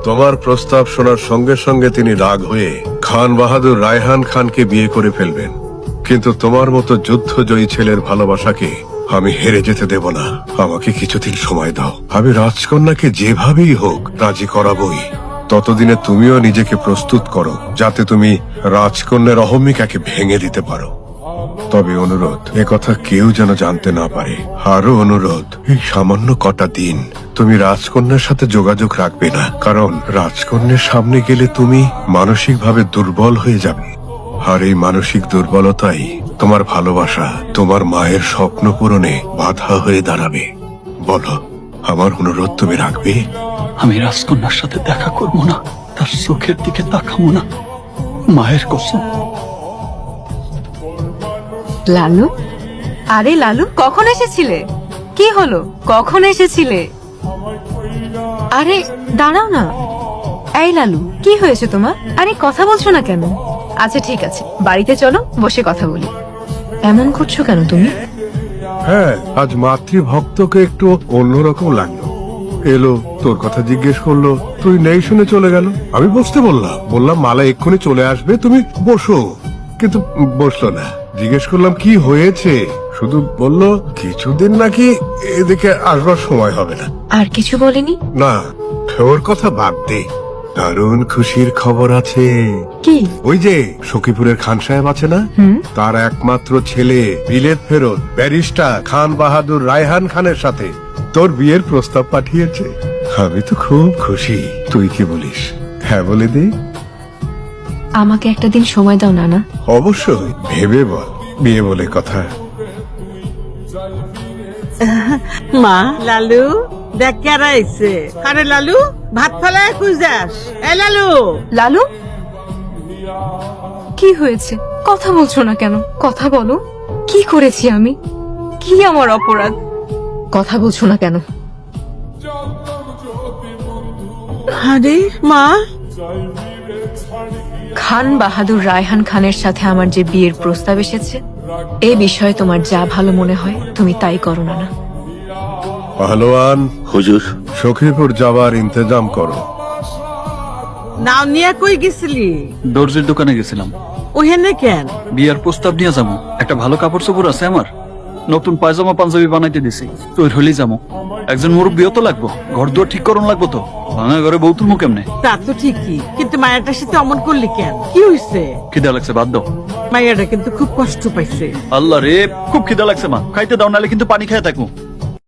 তোমার প্রস্তাব শোনার সঙ্গে সঙ্গে তিনি রাগ হয়ে খান বাহাদুর রায়হান খানকে বিয়ে করে ফেলবেন। কিন্তু তোমার মতো যুদ্ধজয়ী ছেলের ভালোবাসাকে আমি হেরে যেতে দেব না। আমাকে কিছুদিন সময় দাও, আমি রাজকন্যাকে যেভাবেই হোক রাজি করাবই। ততদিনে তুমিও নিজেকে প্রস্তুত করো, যাতে তুমি রাজকন্যার অহমিকাকে ভেঙে দিতে পারো। তবে অনুরোধ, কথা কেউ যেন জানতে না পারে। আরো অনুরোধ, এই সামান্য কটা দিন তুমি রাজকন্যার সাথে যোগাযোগ রাখবে না, কারণ রাজকন্যার সামনে গেলে তুমি মানসিকভাবে দুর্বল হয়ে যাবে। আর এই মানসিক দুর্বলতাই তোমার ভালোবাসা, তোমার মায়ের স্বপ্ন পূরণে বাধা হয়ে দাঁড়াবে। বলো, আমার অনুরোধ তুমি রাখবে? আমি রাজকন্যার সাথে দেখা করব না, তার চোখের দিকে তাকাবো না, মায়ের কসম। লালু, আরে লালু, কখন এসেছিলে? কি হলো, কখন এসেছিলে? আরে দাঁড়াও না। এই লালু, কি হয়েছে তোমার? আরে কথা বলছো না কেন? আচ্ছা ঠিক আছে, বাড়িতে চলো, বসে কথা বলি। এমন করছো কেন তুমি? হ্যাঁ, আজ মাতৃভক্তকে একটু অন্যরকম লাগলো। এলো, তোর কথা জিজ্ঞেস করলো, তুই নেই শুনে চলে গেল। আমি বসতে বললাম মালা এক্ষুনি চলে আসবে, তুমি বসো। কিন্তু বসলো না। জিজ্ঞেস করলাম কি হয়েছে, শুধু বলল কিছুদিন নাকি এদিকে আসবার সময় হবে না। আর কিছু বলেনি? না, ওর কথা বাদ দে। দারুণ খুশির খবর আছে। কি? ওই যে সখীপুরের খান সাহেব আছে না, তার একমাত্র ছেলে বিলেত ফেরত ব্যারিস্টার খান বাহাদুর রায়হান খানের সাথে তোর বিয়ের প্রস্তাব পাঠিয়েছে। আমি তো খুব খুশি। তুই কি বলিস? হ্যাঁ বলে দে। আমাকে একটা দিন সময় দাও নানা। অবশ্যই, ভেবে বল। বিয়ে বলে কথা। মা, লালু দেখ কারা আইছে। আরে লালু, ভাত ফেলায় কই যাস? এ লালু। লালু, কি হয়েছে? কথা বলছো না কেন? কথা বলো। কি করেছি আমি? কি আমার অপরাধ? কথা বলছো না কেন? আরে মা, খান বাহাদুর রায়হান খানের সাথে আমার যে বিয়ের প্রস্তাব এসেছে, এ বিষয়ে তোমার যা ভালো মনে হয় তুমি তাই করো না। পাহলোয়ান, হুজুর, সখীপুর যাবার ইন্তজাম করো। নাও নিয়ে কই গেছিলি? দর্জির দোকানে গেছিলাম। ওহেনে কেন? বিয়ার প্রস্তাব নিয়ে যাবো। একটা ভালো কাপড় চোপড় আছে আমার, নতুন পায়জামা পাঞ্জাবি বানাইতে দিছি, তৈরি হলেই যাবো। একজন মুরব্বিও তো লাগবো, ঘর দুয়ার ঠিক করুন লাগবো তো। ভাঙা ঘরে বউ তুলমু কেমনে? তা তো ঠিকই, কিন্তু মায়াটার সাথে অমন করলি কেন? কি হইছে? খিদা লাগছে, বাদ দাও। মায়াটা কিন্তু খুব কষ্ট পাইছে। আল্লাহ রে, খুব খিদা লাগছে মা, খাইতে দাও, নাহলে কিন্তু পানি খেয়ে থাকবো।